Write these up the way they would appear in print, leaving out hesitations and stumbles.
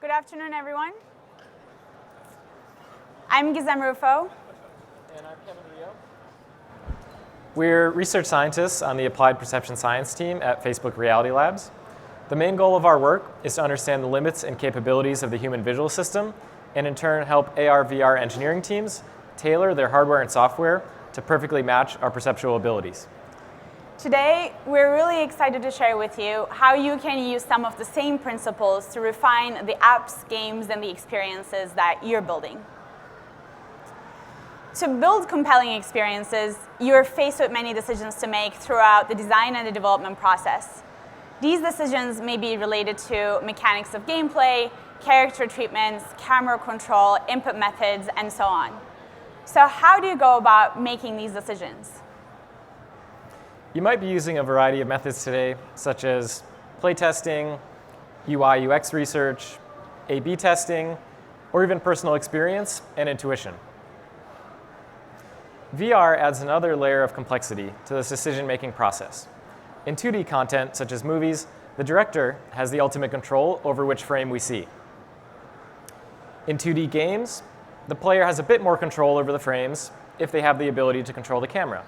Good afternoon, everyone. I'm Gizem Rufo. And I'm Kevin Rio. We're research scientists on the Applied Perception Science team at Facebook Reality Labs. The main goal of our work is to understand the limits and capabilities of the human visual system, and in turn help AR/VR engineering teams tailor their hardware and software to perfectly match our perceptual abilities. Today, we're really excited to share with you how you can use some of the same principles to refine the apps, games, and the experiences that you're building. To build compelling experiences, you're faced with many decisions to make throughout the design and the development process. These decisions may be related to mechanics of gameplay, character treatments, camera control, input methods, and so on. So how do you go about making these decisions? You might be using a variety of methods today, such as playtesting, UI/UX research, A/B testing, or even personal experience and intuition. VR adds another layer of complexity to this decision-making process. In 2D content, such as movies, the director has the ultimate control over which frame we see. In 2D games, the player has a bit more control over the frames if they have the ability to control the camera.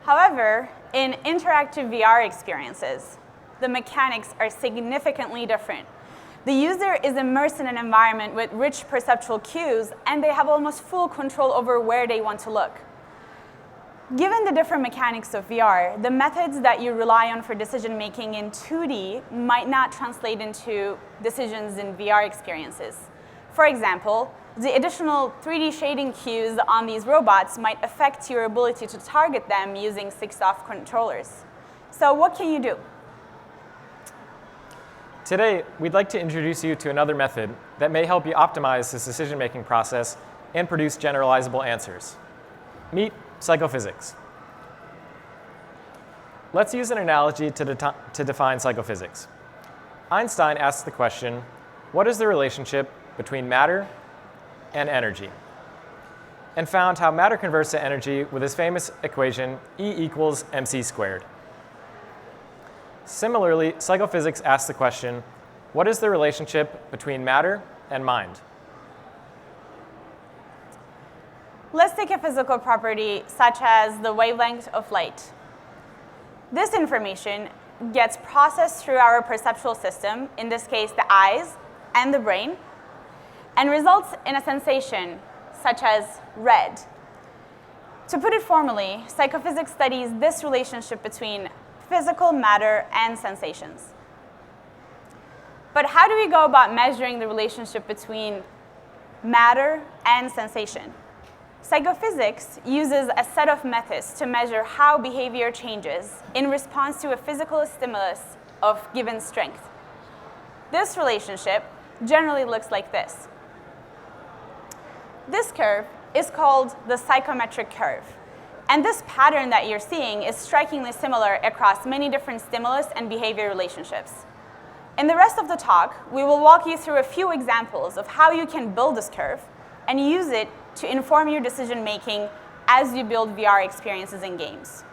However, in interactive VR experiences, the mechanics are significantly different. The user is immersed in an environment with rich perceptual cues, and they have almost full control over where they want to look. Given the different mechanics of VR, the methods that you rely on for decision-making in 2D might not translate into decisions in VR experiences. For example, the additional 3D shading cues on these robots might affect your ability to target them using 6-off controllers. So what can you do? Today, we'd like to introduce you to another method that may help you optimize this decision-making process and produce generalizable answers. Meet psychophysics. Let's use an analogy to define psychophysics. Einstein asked the question, what is the relationship between matter and energy? And found how matter converts to energy with his famous equation, E=mc². Similarly, psychophysics asks the question, what is the relationship between matter and mind? Let's take a physical property such as the wavelength of light. This information gets processed through our perceptual system, in this case the eyes and the brain, and results in a sensation such as red. To put it formally, psychophysics studies this relationship between physical matter and sensations. But how do we go about measuring the relationship between matter and sensation? Psychophysics uses a set of methods to measure how behavior changes in response to a physical stimulus of given strength. This relationship generally looks like this. This curve is called the psychometric curve. And this pattern that you're seeing is strikingly similar across many different stimulus and behavior relationships. In the rest of the talk, we will walk you through a few examples of how you can build this curve and use it to inform your decision-making as you build VR experiences and games.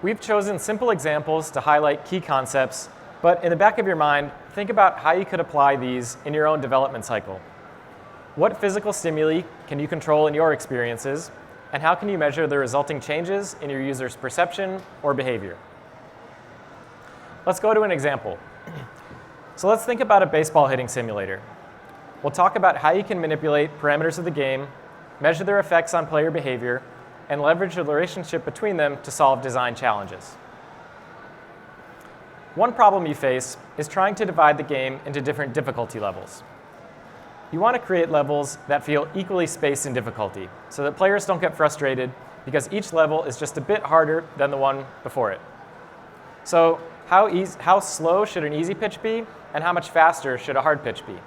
We've chosen simple examples to highlight key concepts, but in the back of your mind, think about how you could apply these in your own development cycle. What physical stimuli can you control in your experiences, and how can you measure the resulting changes in your user's perception or behavior? Let's go to an example. So let's think about a baseball hitting simulator. We'll talk about how you can manipulate parameters of the game, measure their effects on player behavior, and leverage the relationship between them to solve design challenges. One problem you face is trying to divide the game into different difficulty levels. You want to create levels that feel equally spaced in difficulty so that players don't get frustrated because each level is just a bit harder than the one before it. So how slow should an easy pitch be, and how much faster should a hard pitch be?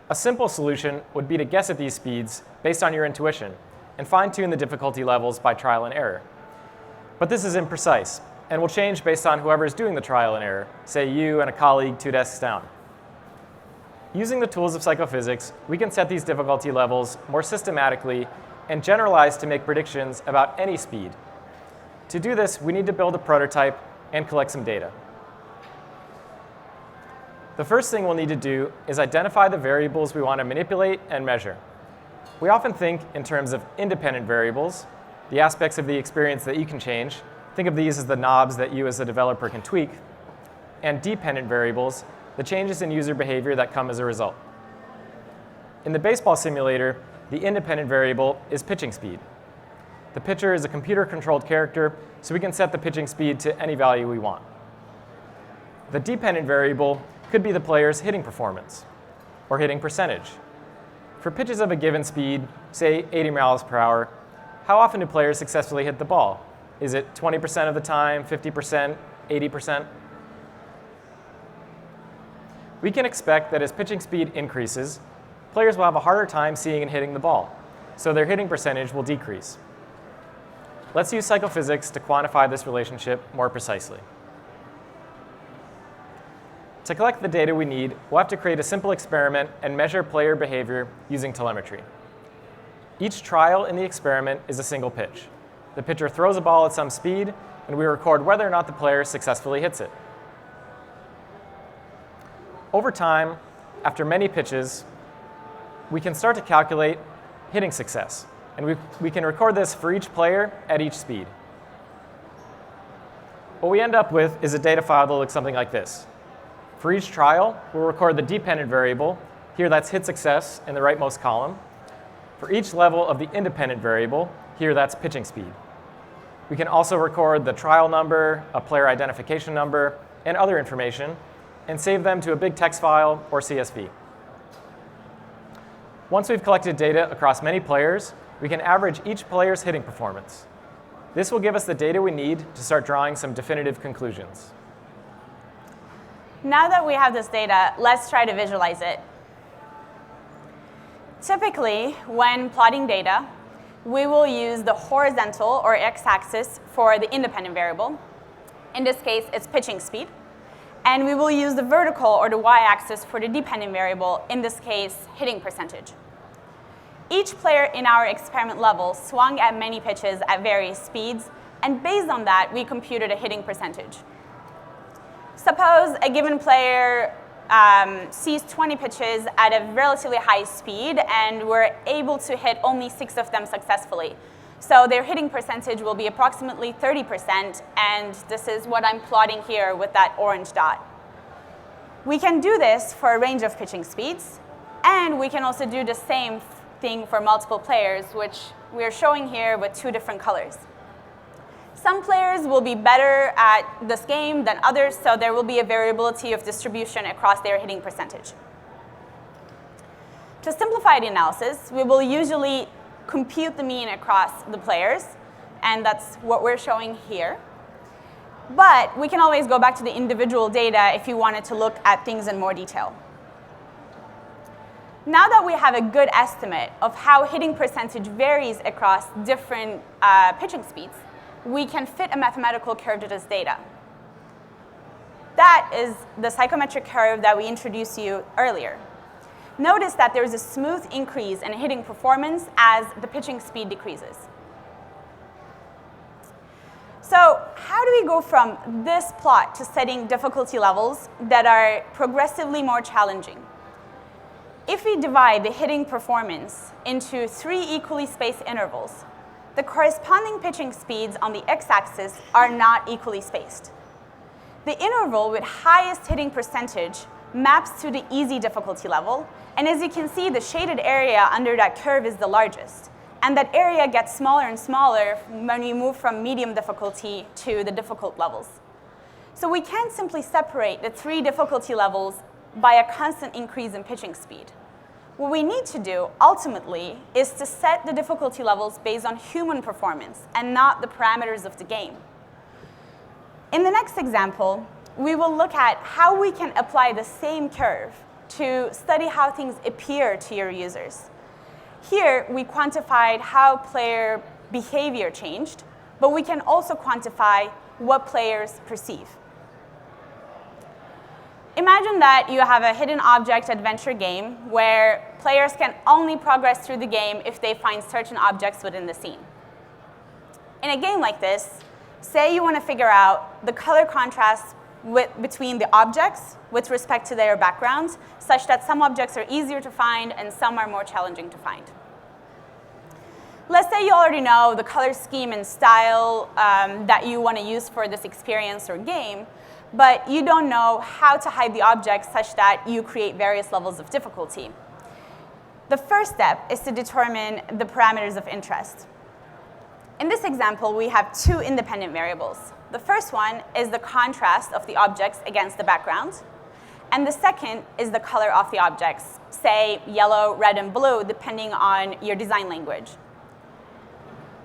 A simple solution would be to guess at these speeds based on your intuition and fine-tune the difficulty levels by trial and error. But this is imprecise and will change based on whoever is doing the trial and error, say you and a colleague 2 desks down. Using the tools of psychophysics, we can set these difficulty levels more systematically and generalize to make predictions about any speed. To do this, we need to build a prototype and collect some data. The first thing we'll need to do is identify the variables we want to manipulate and measure. We often think in terms of independent variables, the aspects of the experience that you can change. Think of these as the knobs that you as a developer can tweak, and dependent variables, the changes in user behavior that come as a result. In the baseball simulator, the independent variable is pitching speed. The pitcher is a computer-controlled character, so we can set the pitching speed to any value we want. The dependent variable could be the player's hitting performance or hitting percentage. For pitches of a given speed, say 80 miles per hour, how often do players successfully hit the ball? Is it 20% of the time, 50%, 80%? We can expect that as pitching speed increases, players will have a harder time seeing and hitting the ball, so their hitting percentage will decrease. Let's use psychophysics to quantify this relationship more precisely. To collect the data we need, we'll have to create a simple experiment and measure player behavior using telemetry. Each trial in the experiment is a single pitch. The pitcher throws a ball at some speed, and we record whether or not the player successfully hits it. Over time, after many pitches, we can start to calculate hitting success. And we can record this for each player at each speed. What we end up with is a data file that looks something like this. For each trial, we'll record the dependent variable. Here, that's hit success in the rightmost column. For each level of the independent variable, here, that's pitching speed. We can also record the trial number, a player identification number, and other information, and save them to a big text file or CSV. Once we've collected data across many players, we can average each player's hitting performance. This will give us the data we need to start drawing some definitive conclusions. Now that we have this data, let's try to visualize it. Typically, when plotting data, we will use the horizontal or x-axis for the independent variable. In this case, it's pitching speed. And we will use the vertical or the y-axis for the dependent variable, in this case, hitting percentage. Each player in our experiment level swung at many pitches at various speeds, and based on that, we computed a hitting percentage. Suppose a given player sees 20 pitches at a relatively high speed, and we're able to hit only 6 of them successfully. So their hitting percentage will be approximately 30%, and this is what I'm plotting here with that orange dot. We can do this for a range of pitching speeds, and we can also do the same thing for multiple players, which we're showing here with 2 different colors. Some players will be better at this game than others, so there will be a variability of distribution across their hitting percentage. To simplify the analysis, we will usually compute the mean across the players, and that's what we're showing here. But we can always go back to the individual data if you wanted to look at things in more detail. Now that we have a good estimate of how hitting percentage varies across different pitching speeds, we can fit a mathematical curve to this data. That is the psychometric curve that we introduced you earlier. Notice that there is a smooth increase in hitting performance as the pitching speed decreases. So how do we go from this plot to setting difficulty levels that are progressively more challenging? If we divide the hitting performance into 3 equally spaced intervals, the corresponding pitching speeds on the x-axis are not equally spaced. The interval with highest hitting percentage maps to the easy difficulty level, and as you can see, the shaded area under that curve is the largest. And that area gets smaller and smaller when we move from medium difficulty to the difficult levels. So we can't simply separate the 3 difficulty levels by a constant increase in pitching speed. What we need to do, ultimately, is to set the difficulty levels based on human performance and not the parameters of the game. In the next example, we will look at how we can apply the same curve to study how things appear to your users. Here, we quantified how player behavior changed, but we can also quantify what players perceive. Imagine that you have a hidden object adventure game where players can only progress through the game if they find certain objects within the scene. In a game like this, say you want to figure out the color contrast between the objects with respect to their backgrounds, such that some objects are easier to find and some are more challenging to find. Let's say you already know the color scheme and style that you want to use for this experience or game, but you don't know how to hide the objects such that you create various levels of difficulty. The first step is to determine the parameters of interest. In this example, we have two independent variables. The first one is the contrast of the objects against the background, and the second is the color of the objects, say yellow, red, and blue, depending on your design language.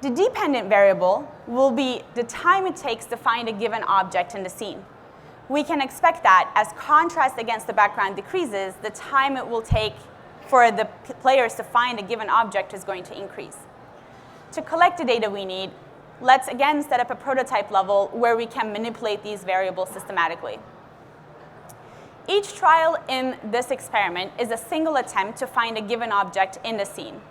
The dependent variable will be the time it takes to find a given object in the scene. We can expect that as contrast against the background decreases, the time it will take for the players to find a given object is going to increase. To collect the data we need, let's again set up a prototype level where we can manipulate these variables systematically. Each trial in this experiment is a single attempt to find a given object in the scene,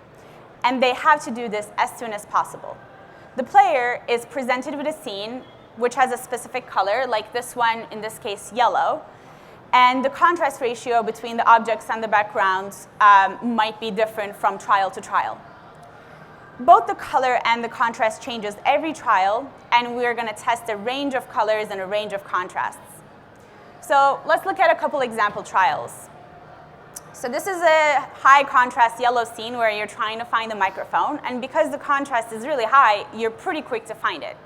and they have to do this as soon as possible. The player is presented with a scene which has a specific color, like this one, in this case, yellow, and the contrast ratio between the objects and the backgrounds might be different from trial to trial. Both the color and the contrast changes every trial, and we're going to test a range of colors and a range of contrasts. So let's look at a couple example trials. So this is a high contrast yellow scene where you're trying to find a microphone, and because the contrast is really high, you're pretty quick to find it.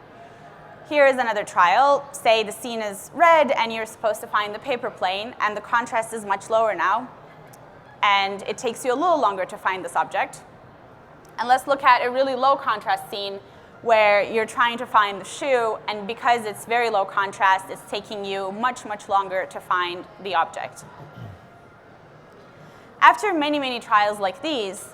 Here is another trial. Say the scene is red and you're supposed to find the paper plane, and the contrast is much lower now, and it takes you a little longer to find this object. And let's look at a really low contrast scene where you're trying to find the shoe, and because it's very low contrast, it's taking you much, much longer to find the object. After many, many trials like these,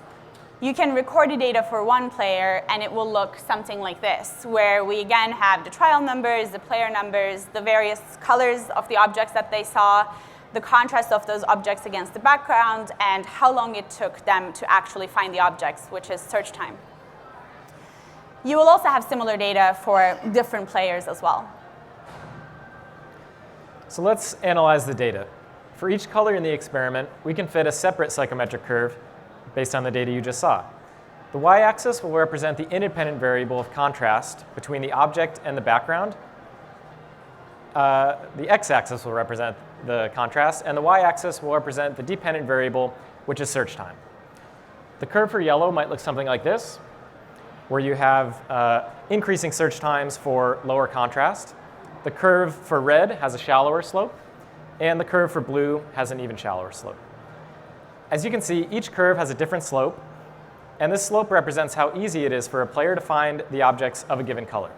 you can record the data for one player, and it will look something like this, where we again have the trial numbers, the player numbers, the various colors of the objects that they saw, the contrast of those objects against the background, and how long it took them to actually find the objects, which is search time. You will also have similar data for different players as well. So let's analyze the data. For each color in the experiment, we can fit a separate psychometric curve based on the data you just saw. The y-axis will represent the independent variable of contrast between the object and the background. The x-axis will represent the contrast, and the y-axis will represent the dependent variable, which is search time. The curve for yellow might look something like this, where you have increasing search times for lower contrast. The curve for red has a shallower slope, and the curve for blue has an even shallower slope. As you can see, each curve has a different slope, and this slope represents how easy it is for a player to find the objects of a given color.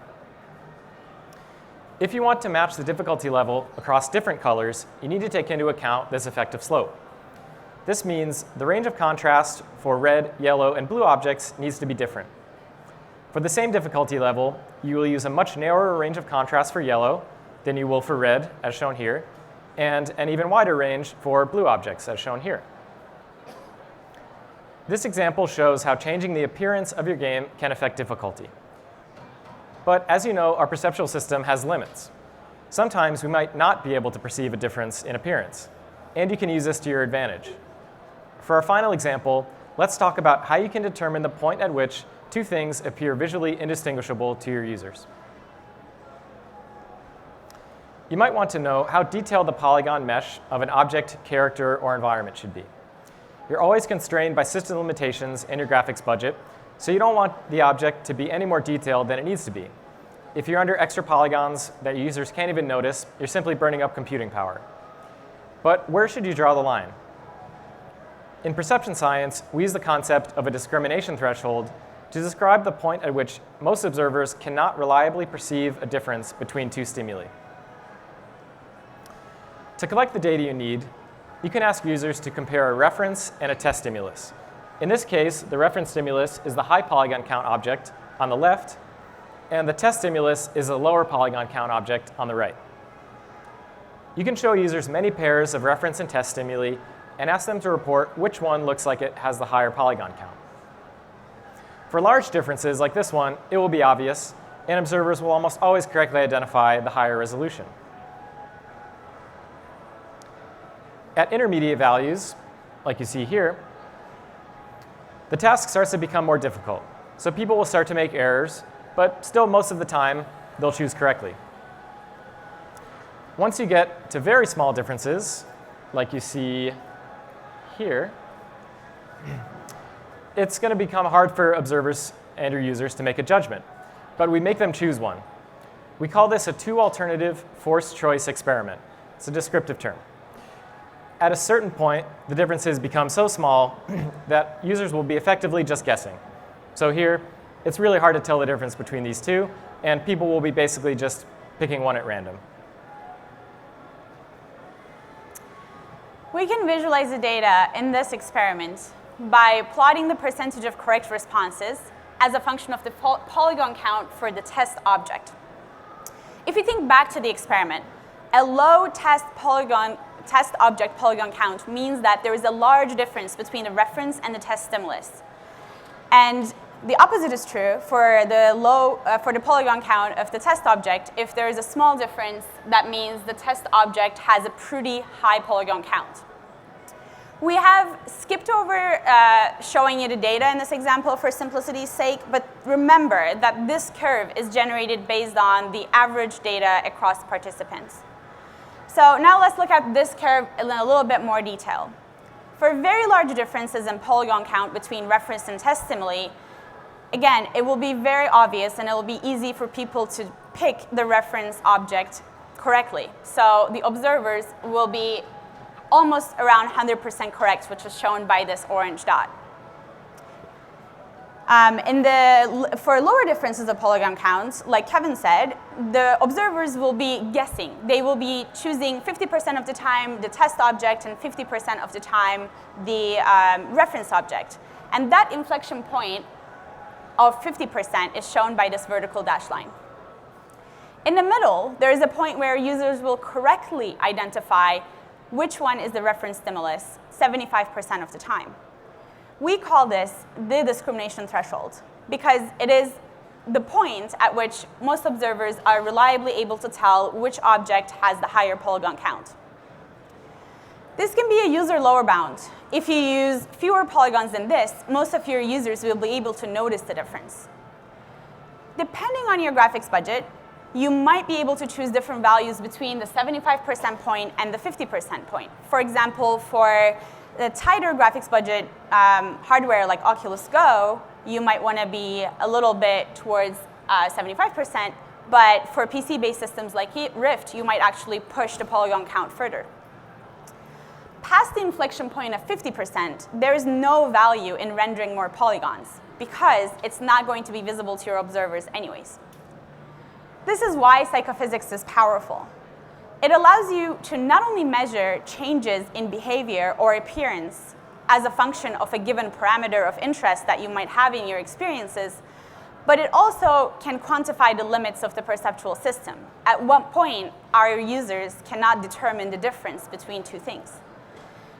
If you want to match the difficulty level across different colors, you need to take into account this effective slope. This means the range of contrast for red, yellow, and blue objects needs to be different. For the same difficulty level, you will use a much narrower range of contrast for yellow than you will for red, as shown here, and an even wider range for blue objects, as shown here. This example shows how changing the appearance of your game can affect difficulty. But as you know, our perceptual system has limits. Sometimes we might not be able to perceive a difference in appearance, and you can use this to your advantage. For our final example, let's talk about how you can determine the point at which two things appear visually indistinguishable to your users. You might want to know how detailed the polygon mesh of an object, character, or environment should be. You're always constrained by system limitations and your graphics budget, so you don't want the object to be any more detailed than it needs to be. If you're under extra polygons that users can't even notice, you're simply burning up computing power. But where should you draw the line? In perception science, we use the concept of a discrimination threshold to describe the point at which most observers cannot reliably perceive a difference between two stimuli. To collect the data you need, you can ask users to compare a reference and a test stimulus. In this case, the reference stimulus is the high polygon count object on the left, and the test stimulus is a lower polygon count object on the right. You can show users many pairs of reference and test stimuli and ask them to report which one looks like it has the higher polygon count. For large differences like this one, it will be obvious, and observers will almost always correctly identify the higher resolution. At intermediate values, like you see here, the task starts to become more difficult. So people will start to make errors, but still most of the time, they'll choose correctly. Once you get to very small differences, like you see here, it's going to become hard for observers and your users to make a judgment, but we make them choose one. We call this a two-alternative forced choice experiment. It's a descriptive term. At a certain point, the differences become so small that users will be effectively just guessing. So here, it's really hard to tell the difference between these two, and people will be basically just picking one at random. We can visualize the data in this experiment by plotting the percentage of correct responses as a function of the polygon count for the test object. If you think back to the experiment, a low test object polygon count means that there is a large difference between the reference and the test stimulus. And the opposite is true for the polygon count of the test object. If there is a small difference, that means the test object has a pretty high polygon count. We have skipped over showing you the data in this example for simplicity's sake, but remember that this curve is generated based on the average data across participants. So now let's look at this curve in a little bit more detail. For very large differences in polygon count between reference and test stimuli, again, it will be very obvious and it will be easy for people to pick the reference object correctly. So the observers will be almost around 100% correct, which is shown by this orange dot. For lower differences of polygon counts, like Kevin said, the observers will be guessing. They will be choosing 50% of the time the test object and 50% of the time the reference object. And that inflection point of 50% is shown by this vertical dashed line. In the middle, there is a point where users will correctly identify which one is the reference stimulus 75% of the time. We call this the discrimination threshold because it is the point at which most observers are reliably able to tell which object has the higher polygon count. This can be a user lower bound. If you use fewer polygons than this, most of your users will be able to notice the difference. Depending on your graphics budget, you might be able to choose different values between the 75% point and the 50% point. For example, for the tighter graphics budget hardware like Oculus Go, you might want to be a little bit towards 75%, but for PC-based systems like Rift, you might actually push the polygon count further. Past the inflection point of 50%, there is no value in rendering more polygons because it's not going to be visible to your observers anyways. This is why psychophysics is powerful. It allows you to not only measure changes in behavior or appearance as a function of a given parameter of interest that you might have in your experiences, but it also can quantify the limits of the perceptual system. At what point our users cannot determine the difference between two things.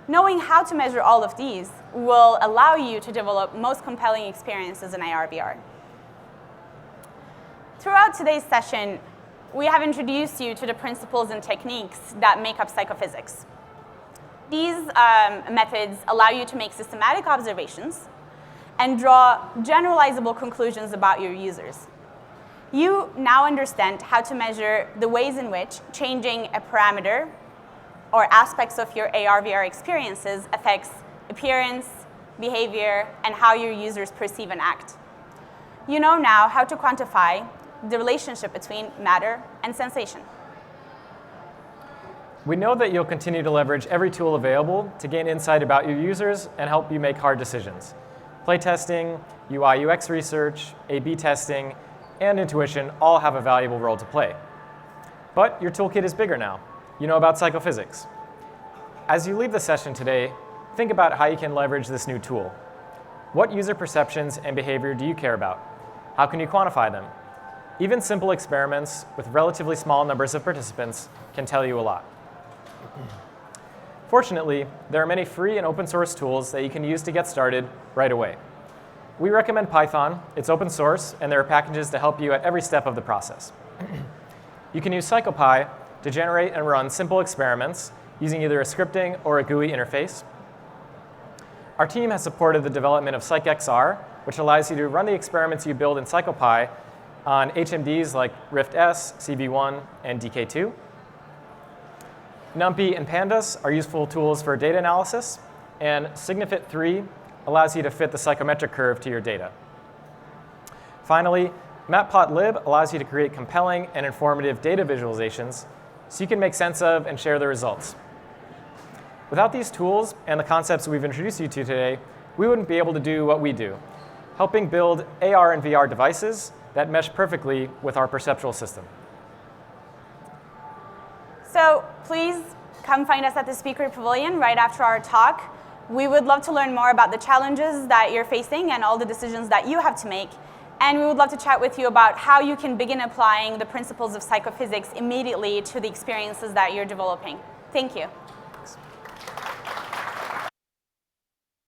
Knowing how to measure all of these will allow you to develop most compelling experiences in AR/VR. Throughout today's session, we have introduced you to the principles and techniques that make up psychophysics. These methods allow you to make systematic observations and draw generalizable conclusions about your users. You now understand how to measure the ways in which changing a parameter or aspects of your AR/VR experiences affects appearance, behavior, and how your users perceive and act. You know now how to quantify the relationship between matter and sensation. We know that you'll continue to leverage every tool available to gain insight about your users and help you make hard decisions. Playtesting, UI/UX research, A/B testing, and intuition all have a valuable role to play. But your toolkit is bigger now. You know about psychophysics. As you leave the session today, think about how you can leverage this new tool. What user perceptions and behavior do you care about? How can you quantify them? Even simple experiments with relatively small numbers of participants can tell you a lot. Fortunately, there are many free and open source tools that you can use to get started right away. We recommend Python. It's open source, and there are packages to help you at every step of the process. You can use PsychoPy to generate and run simple experiments using either a scripting or a GUI interface. Our team has supported the development of PsychXR, which allows you to run the experiments you build in PsychoPy on HMDs like RiftS, CV1, and DK2. NumPy and Pandas are useful tools for data analysis, and Signifit3 allows you to fit the psychometric curve to your data. Finally, Matplotlib allows you to create compelling and informative data visualizations so you can make sense of and share the results. Without these tools and the concepts we've introduced you to today, we wouldn't be able to do what we do, helping build AR and VR devices that mesh perfectly with our perceptual system. So please come find us at the Speaker Pavilion right after our talk. We would love to learn more about the challenges that you're facing and all the decisions that you have to make. And we would love to chat with you about how you can begin applying the principles of psychophysics immediately to the experiences that you're developing. Thank you.